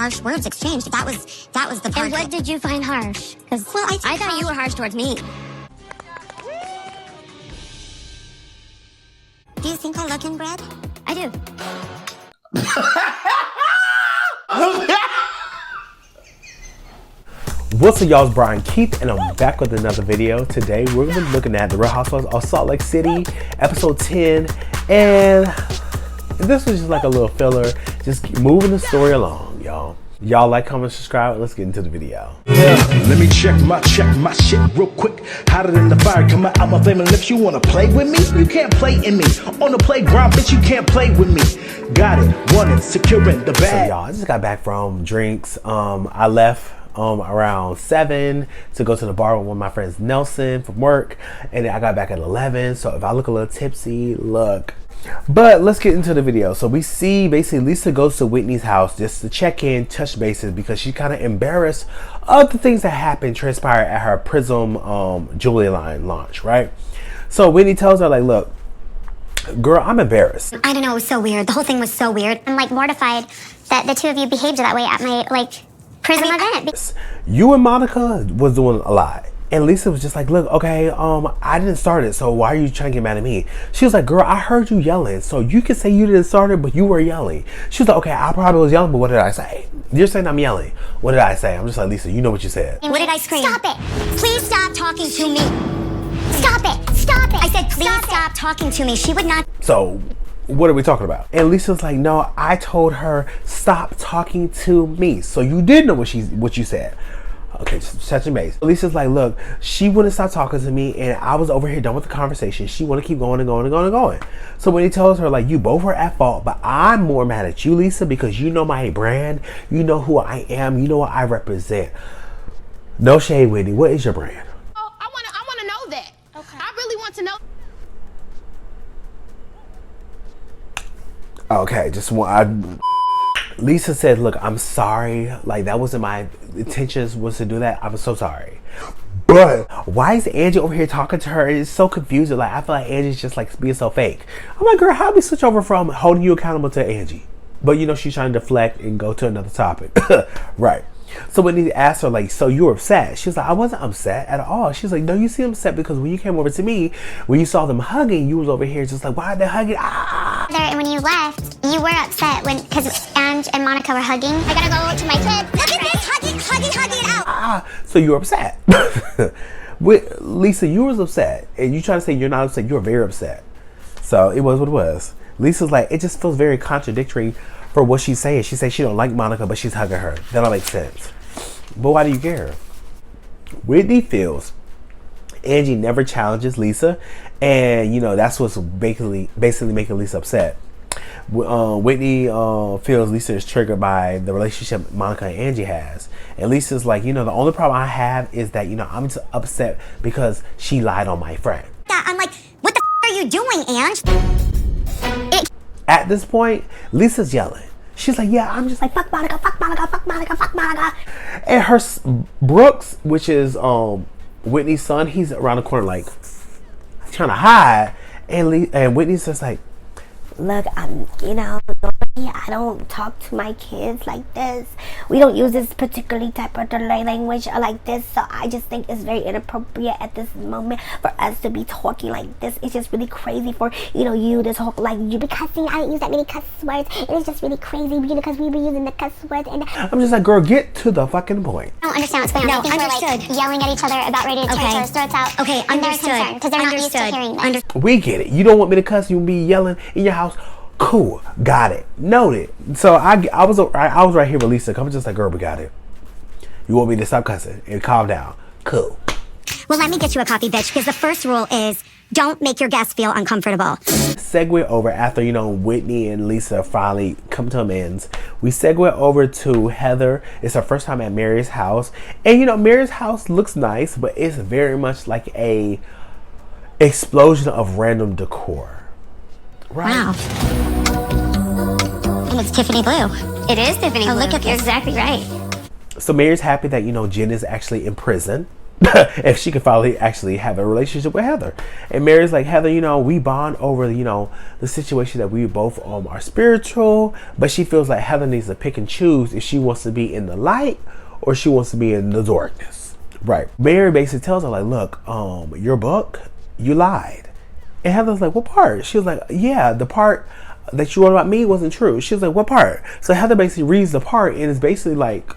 harsh words exchanged. That was the part. And what did you find harsh? Because I thought you were harsh towards me. Do you think I look inbred? I do. What's up, y'all? It's Brian Keith, and I'm back with another video. Today, we're gonna be looking at the Real Housewives of Salt Lake City, episode 10, and this was just like a little filler, just moving the story along, y'all. Y'all like, comment, subscribe, and let's get into the video. Let me check my shit real quick. Hotter than the fire coming out my flaming lips. You wanna play with me? You can't play in me. On the playground, bitch, you can't play with me. Got it, want it, securing the bag. So y'all, I just got back from drinks. I left around 7 to go to the bar with one of my friends, Nelson, from work, and then I got back at 11. So if I look a little tipsy, look. But let's get into the video. So we see basically Lisa goes to Whitney's house just to check in, touch bases, because she's kind of embarrassed of the things that happened, transpired at her Prism jewelry line launch, right? So Whitney tells her, like, look, girl, I'm embarrassed. I don't know, it was so weird. The whole thing was so weird. I'm like mortified that the two of you behaved that way at my Prism event. You and Monica was doing a lot. And Lisa was just like, look, okay, I didn't start it, so why are you trying to get mad at me? She was like, girl, I heard you yelling, so you can say you didn't start it, but you were yelling. She was like, okay, I probably was yelling, but what did I say? You're saying I'm yelling. What did I say? I'm just like, Lisa, you know what you said. What did I scream? Stop it. Please stop talking to me. Stop it. Stop it. I said, please stop talking to me. She would not. So, what are we talking about? And Lisa's like, no, I told her, stop talking to me. So you did know what you said. Okay, just touching base. Lisa's like, look, she wouldn't stop talking to me, and I was over here done with the conversation. She want to keep going and going and going and going. So when he tells her, like, you both were at fault, but I'm more mad at you, Lisa, because you know my brand, you know who I am, you know what I represent. No shade, Whitney. What is your brand? Oh, I wanna know that. Okay. I really want to know. Okay, just want. Lisa said, look, I'm sorry. Like, that wasn't my intentions, was to do that. I'm so sorry. But why is Angie over here talking to her? It's so confusing. Like, I feel like Angie's just like being so fake. I'm like, girl, how do we switch over from holding you accountable to Angie? But you know, she's trying to deflect and go to another topic. Right. So when he asked her, like, so you were upset? She was like, I wasn't upset at all. She was like, no, you seem upset because when you came over to me, when you saw them hugging, you was over here just like, why are they hugging? Ah. And when you left, you were upset because Ange and Monica were hugging. I gotta go to my kids. Look at this, hugging it out. Ah, so you were upset. With Lisa, you was upset, and you trying to say you're not upset. You were very upset. So it was what it was. Lisa's like, it just feels very contradictory for what she's saying. She says she don't like Monica, but she's hugging her. That don't make sense. But why do you care? Whitney feels Angie never challenges Lisa, and you know that's what's basically making Lisa upset. Whitney feels Lisa is triggered by the relationship Monica and Angie has, and Lisa's like, you know, the only problem I have is that, you know, I'm just upset because she lied on my friend. I'm like, what the are you doing, Ange? At this point, Lisa's yelling. She's like, yeah, I'm just like, fuck Monica, fuck Monica, fuck Monica, fuck Monica. And her Brooks, which is Whitney's son, he's around the corner like trying to hide. And Whitney's just like, Look, you know, I don't talk to my kids like this. We don't use this particular type of language like this. So I just think it's very inappropriate at this moment for us to be talking like this. It's just really crazy for, you know, you to talk like you, because see, I don't use that many cuss words. It is just really crazy, you know, because we be using the cuss words. And I'm just like, girl, get to the fucking point. I don't understand what's going on. No, I think we're like yelling at each other about ready to tear each other's throats out. Okay, understood. Because they're not used to hearing this. We get it. You don't want me to cuss. You be yelling in your house. Cool, got it, noted. So I was right here with Lisa. I'm just like, girl, we got it. You want me to stop cussing and calm down? Cool. Well, let me get you a coffee, bitch, because the first rule is don't make your guests feel uncomfortable. Segue over after, you know, Whitney and Lisa finally come to amends. We segue over to Heather. It's her first time at Mary's house, and you know, Mary's house looks nice, but it's very much like a explosion of random decor. Right. Wow. And it's Tiffany blue. it is Tiffany blue. Look at this. You're exactly right. So Mary's happy that, you know, Jen is actually in prison. if she could finally actually have a relationship with Heather. And Mary's like, Heather, you know, we bond over, you know, the situation that we both are spiritual, but she feels like Heather needs to pick and choose if she wants to be in the light or she wants to be in the darkness. Right. Mary basically tells her, like, look, your book, you lied. And Heather's like, what part? She was like, yeah, the part that you wrote about me wasn't true. She was like, what part? So Heather basically reads the part and is basically like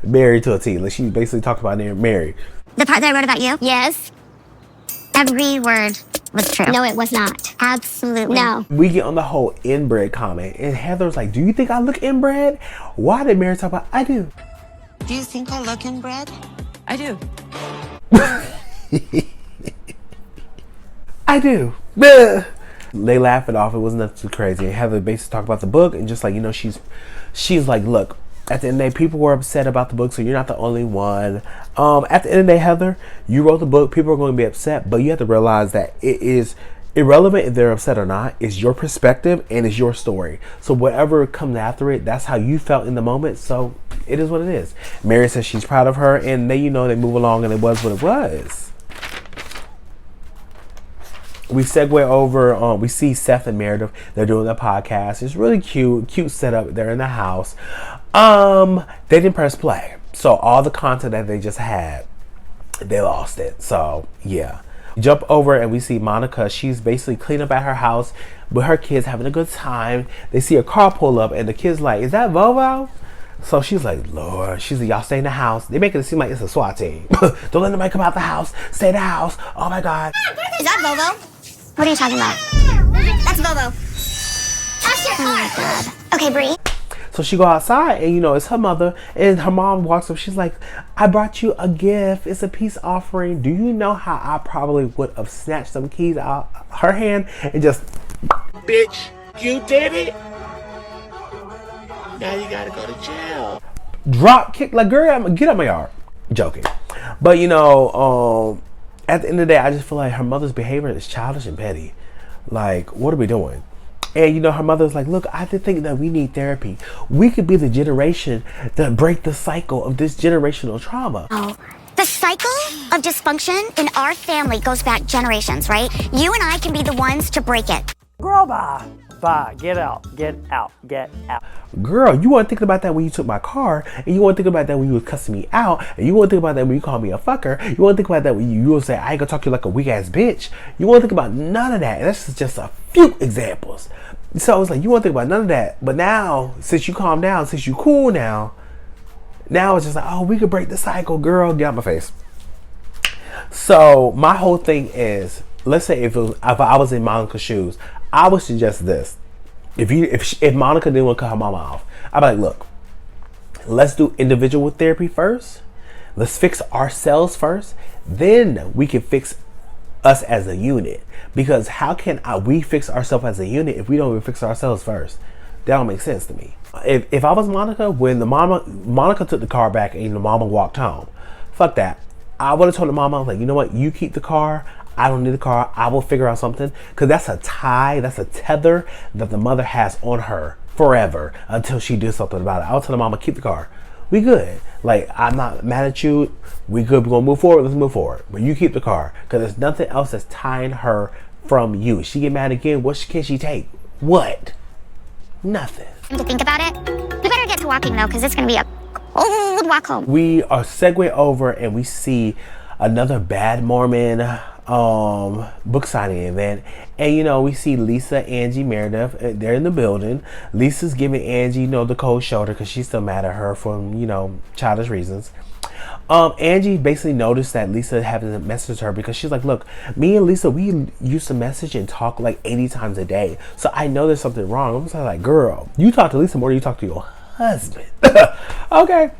Mary to a T. Like, she basically talked about Mary. The part that I wrote about you? Yes. Every word was true. No, it was not. Absolutely. No. We get on the whole inbred comment, and Heather's like, do you think I look inbred? Why did Mary talk about, I do? Do you think I look inbred? I do. I do. They laugh it off. It wasn't nothing too crazy. And Heather basically talked about the book, and just like, you know, she's like, look, at the end of the day, people were upset about the book, so you're not the only one. At the end of the day, Heather, you wrote the book. People are going to be upset, but you have to realize that it is irrelevant if they're upset or not. It's your perspective and it's your story. So whatever comes after it, that's how you felt in the moment. So it is what it is. Mary says she's proud of her, and they, you know, they move along, and it was what it was. We segue over, we see Seth and Meredith. They're doing their podcast. It's really cute setup. They're in the house. They didn't press play. So all the content that they just had, they lost it. So yeah. Jump over and we see Monica. She's basically cleaning up at her house with her kids, having a good time. They see a car pull up and the kid's like, is that Vovo? So she's like, Lord, she's like, y'all stay in the house. They make it seem like it's a SWAT team. Don't let nobody come out the house. Stay in the house. Oh my God. Is that Vovo? What are you talking about? That's Vovo. Oh my God. Okay, Bree. So she go outside and, you know, it's her mother, and her mom walks up. She's like, I brought you a gift. It's a peace offering. Do you know how I probably would have snatched some keys out her hand and just, bitch, you did it. Now you gotta go to jail. drop kick, like, girl, get out my yard. Joking. But, you know, at the end of the day, I just feel like her mother's behavior is childish and petty. Like, what are we doing? And, you know, her mother's like, look, I think that we need therapy. We could be the generation that break the cycle of this generational trauma. Oh, the cycle of dysfunction in our family goes back generations, right? You and I can be the ones to break it. Girl, bye. Bye. Get out. Get out. Get out. Girl, you weren't thinking about that when you took my car, and you weren't thinking about that when you was cussing me out, and you weren't thinking about that when you called me a fucker. You weren't thinking about that when you would say, I ain't gonna talk to you like a weak ass bitch. You won't think about none of that. And that's just a few examples. So it's like, you won't think about none of that. But now, since you calm down, since you cool now it's just like, oh, we could break the cycle, girl. Get out my face. So my whole thing is, let's say if I was in Monica's shoes, I would suggest this. If Monica didn't want to cut her mama off, I'd be like, look, let's do individual therapy first. Let's fix ourselves first. Then we can fix us as a unit. Because how can we fix ourselves as a unit if we don't even fix ourselves first? That don't make sense to me. If I was Monica, when Monica took the car back and the mama walked home, fuck that. I would have told the mama, like, you know what? You keep the car. I don't need the car. I will figure out something. Because that's a tie, that's a tether that the mother has on her forever until she does something about it. I'll tell the mama, keep the car. We good. Like, I'm not mad at you. We good. We're going to move forward. Let's move forward. But you keep the car. Because there's nothing else that's tying her from you. She get mad again. What can she take? What? Nothing. To think about it, we better get to walking though, because it's going to be a cold walk home. We are segue over and we see another Bad Mormon book signing event, and you know, we see Lisa, Angie, Meredith, they're in the building. Lisa's giving Angie, you know, the cold shoulder because she's still mad at her for, you know, childish reasons. Angie basically noticed that Lisa hadn't messaged her because she's like, look, me and Lisa, we used to message and talk like 80 times a day, so I know there's something wrong. I'm just like, girl, you talk to Lisa more than you talk to your husband. Okay,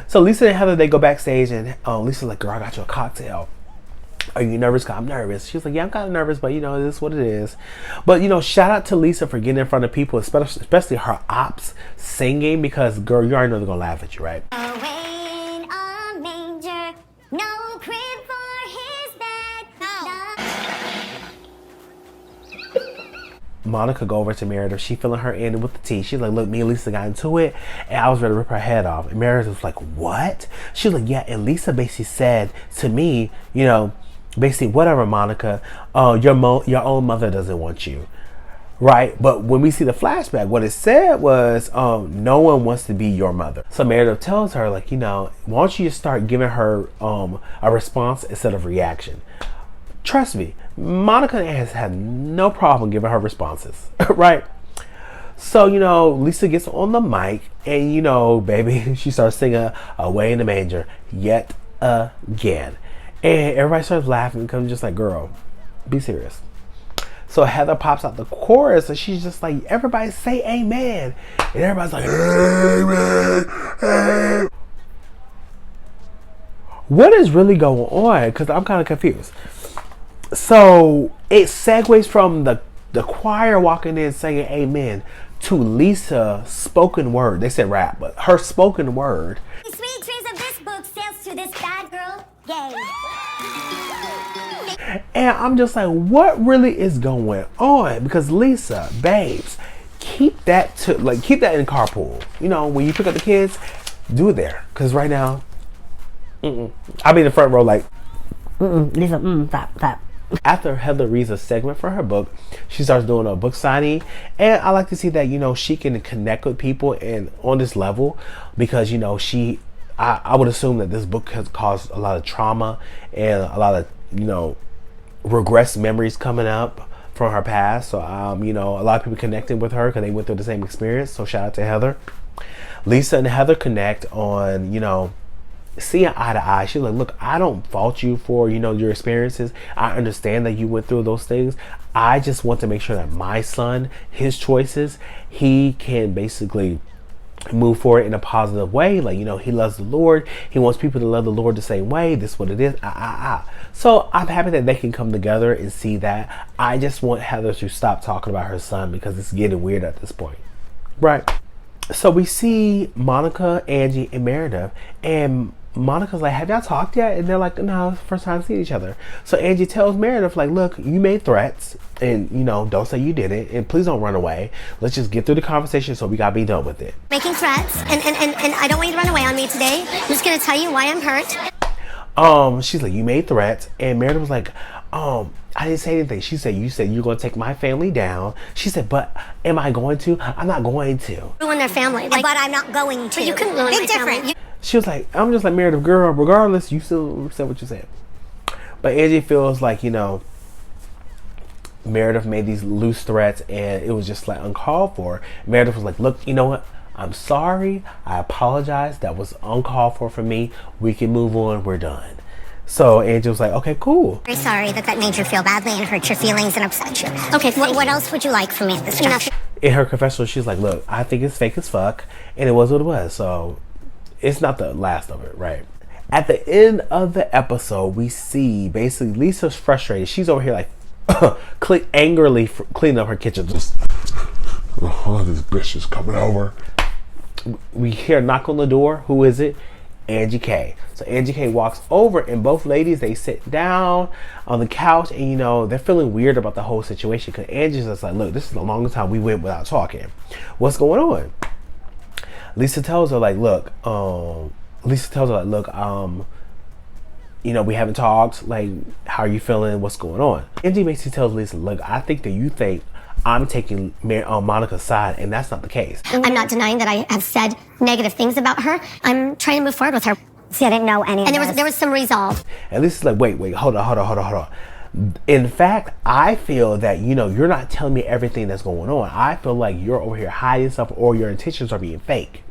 so Lisa and Heather, they go backstage, and Lisa's like, girl, I got you a cocktail. Are you nervous? I'm nervous. She's like, yeah, I'm kind of nervous, but you know, this is what it is. But you know, shout out to Lisa for getting in front of people, especially her ops singing, because girl, you already know they're gonna laugh at you, right? Away in a manger, no crib for his bed. No. Monica go over to Meredith. She filling her in with the tea. She's like, look, me and Lisa got into it, and I was ready to rip her head off. And Meredith was like, what? She was like, yeah, and Lisa basically said to me, you know, basically, whatever, Monica, your own mother doesn't want you. Right, but when we see the flashback, what it said was, no one wants to be your mother. So Meredith tells her, like, you know, why don't you just start giving her a response instead of reaction? Trust me, Monica has had no problem giving her responses, right? So, you know, Lisa gets on the mic and, you know, baby, she starts singing Away in the Manger yet again. And everybody starts laughing because I'm just like, girl, be serious. So Heather pops out the chorus and she's just like, everybody say amen. And everybody's like, amen, amen. What is really going on? Because I'm kind of confused. So it segues from the choir walking in saying amen to Lisa spoken word. They said rap, but her spoken word. The sweet dreams of this book sails to this bad girl gay. And I'm just like, what really is going on? Because Lisa, babes, keep that in carpool. You know, when you pick up the kids, do it there. Because right now, I'll be in the front row like, Lisa, stop. After Heather reads a segment for her book, she starts doing a book signing. And I like to see that, you know, she can connect with people and on this level because, you know, I would assume that this book has caused a lot of trauma and a lot of, you know, regress memories coming up from her past. So you know, a lot of people connecting with her because they went through the same experience. So shout out to Heather. Lisa and Heather connect on, you know, seeing eye to eye. She's like, look, I don't fault you for, you know, your experiences. I understand that you went through those things. I just want to make sure that my son, his choices, he can basically move forward in a positive way. Like, you know, he loves the Lord. He wants people to love the Lord the same way. This is what it is. So I'm happy that they can come together and see that. I just want Heather to stop talking about her son because it's getting weird at this point. Right. So we see Monica, Angie, and Meredith, and Monica's like, have y'all talked yet? And they're like, no, it's the first time seeing each other. So Angie tells Meredith, like, look, you made threats and, you know, don't say you did it. And please don't run away. Let's just get through the conversation so we got to be done with it. Making threats, and I don't want you to run away on me today. I'm just going to tell you why I'm hurt. She's like, you made threats. And Meredith was like, I didn't say anything. She said, you said you're going to take my family down. She said, but am I going to? I'm not going to. Ruin their family. Like, but I'm not going to. But you couldn't ruin my family. She was like, I'm just like, Meredith, girl, regardless, you still said what you said. But Angie feels like, you know, Meredith made these loose threats and it was just like uncalled for. Meredith was like, look, you know what? I'm sorry. I apologize. That was uncalled for me. We can move on. We're done. So Angie was like, okay, cool. Very sorry that made you feel badly and hurt your feelings and upset you. Okay, what else would you like from me at this juncture? In her confessional, she's like, look, I think it's fake as fuck. And it was what it was. So it's not the last of it, right? At the end of the episode, we see basically Lisa's frustrated. She's over here like angrily cleaning up her kitchen. Just, oh, this bitch is coming over. We hear a knock on the door. Who is it? Angie K. So Angie K walks over and both ladies, they sit down on the couch and, you know, they're feeling weird about the whole situation because Angie's just like, look, this is the longest time we went without talking. What's going on? Lisa tells her like, look, you know, we haven't talked. Like, how are you feeling? What's going on? Angie basically tells Lisa, look, I think that you think I'm taking Monica's side, and that's not the case. I'm not denying that I have said negative things about her. I'm trying to move forward with her. See, I didn't know any of this. And there was some resolve. And Lisa's like, wait, hold on. In fact, I feel that, you know, you're not telling me everything that's going on. I feel like you're over here hiding stuff or your intentions are being fake.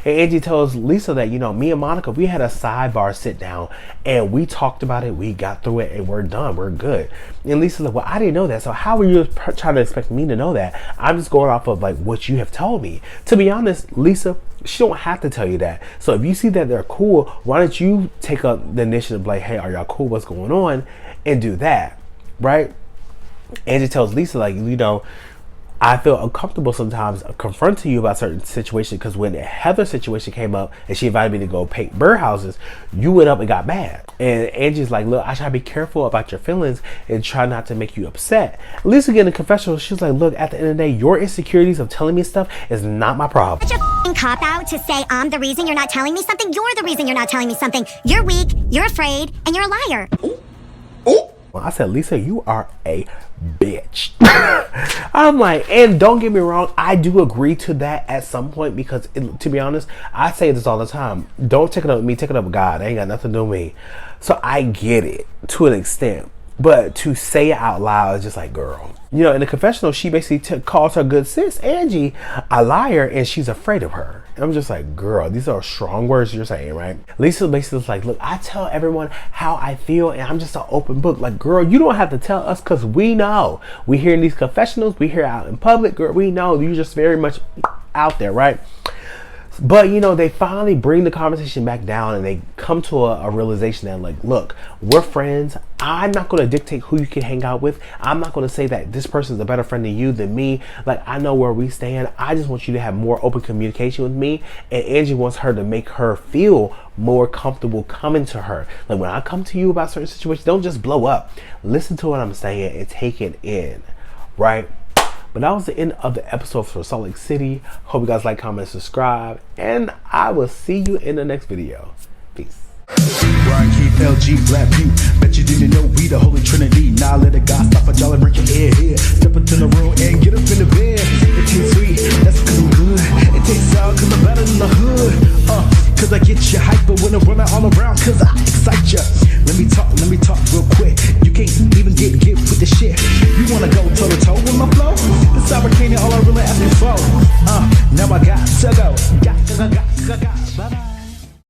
And Angie tells Lisa that, you know, me and Monica, we had a sidebar sit down and we talked about it. We got through it and we're done. We're good. And Lisa's like, well, I didn't know that. So how are you trying to expect me to know that? I'm just going off of like what you have told me. To be honest, Lisa, she don't have to tell you that. So if you see that they're cool, why don't you take up the initiative like, hey, are y'all cool? What's going on? And do that, right? Angie tells Lisa, like, you know, I feel uncomfortable sometimes confronting you about certain situations, because when Heather's situation came up and she invited me to go paint birdhouses, you went up and got mad. And Angie's like, look, I try to be careful about your feelings and try not to make you upset. Lisa getting a confessional, she was like, look, at the end of the day, your insecurities of telling me stuff is not my problem. Such a cop out to say I'm the reason you're not telling me something. You're the reason you're not telling me something. You're weak, you're afraid, and you're a liar. Well, I said, Lisa, you are a bitch. I'm like, and don't get me wrong, I do agree to that at some point, because to be honest, I say this all the time. Don't take it up with me, take it up with God. It ain't got nothing to do with me. So I get it to an extent. But to say it out loud is just like, girl. You know, in the confessional, she basically calls her good sis, Angie, a liar, and she's afraid of her. And I'm just like, girl, these are strong words you're saying, right? Lisa basically like, look, I tell everyone how I feel, and I'm just an open book. Like, girl, you don't have to tell us, because we know. We hear in these confessionals, we hear out in public, girl, we know you're just very much out there, right? But, you know, they finally bring the conversation back down, and they come to a realization that, like, look, we're friends. I'm not going to dictate who you can hang out with. I'm not going to say that this person's a better friend to you than me. Like, I know where we stand. I just want you to have more open communication with me. And Angie wants her to make her feel more comfortable coming to her. Like, when I come to you about certain situations, don't just blow up. Listen to what I'm saying and take it in, right? But that was the end of the episode for Salt Lake City. Hope you guys like, comment, subscribe, and I will see you in the next video. Peace. Brian Keith, LG, Black Butte. Bet you didn't know we the Holy Trinity. Now let a God stop a dollar, break your ear here. Step into the room and get up in the bed. It tastes sweet, that's cause I'm good. It tastes sour cause I'm better than the hood. Cause I get you hyper when I'm running all around. Cause